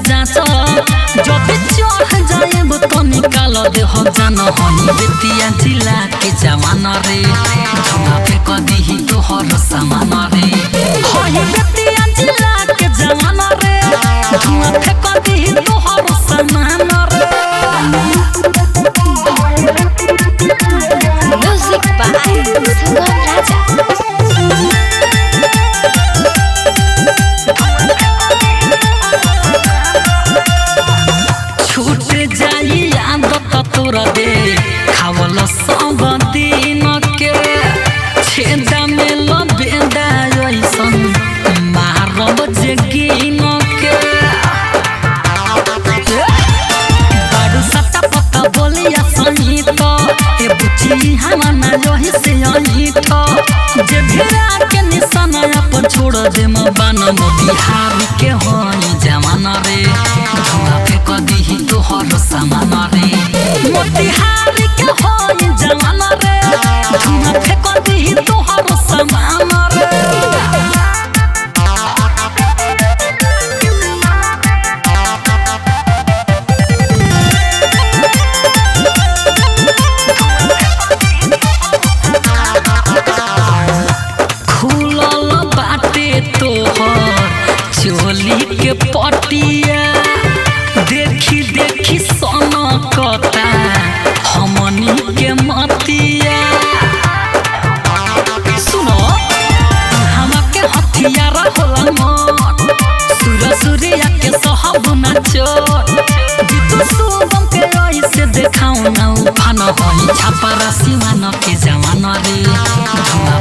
जाचा जब चढ़ जाएब तो निकाल दे हो जान हनी बेतिया जिला के जवान रे धुआं फेंक दीही तोहर सामान रे हनी बेतिया जिला के जवान रे धुआं फेंक दीही तोहर सामान रे। Music by Sugam Raja. छूट जाई आदत तोरा दे खावल सब दिन के छेदा में लबेदा ऐसन मारब जे गिन के बारू सटा पता बोलिया सही तो ए बुची हमाना यही से यही तो जे भिड़ा के निशाना अपन छोड़ दे मबान मोतिहार के होई जवान रे धुआं फेंक दीही तोहर सामान रे मोतिहार के होई जवान रे धुआं फेंक दीही तोहर सामान रे। खुलल बाटे तोहर चोली के पटिया देखी देखी सनकता हमनी के मतिया सुनो हमके हथियार होला मन सूर्या के सहब नाचो जीतू सुगम के ऐसे देखाऊ ना उफान होई छापरा सिवान के जवान रे धुआं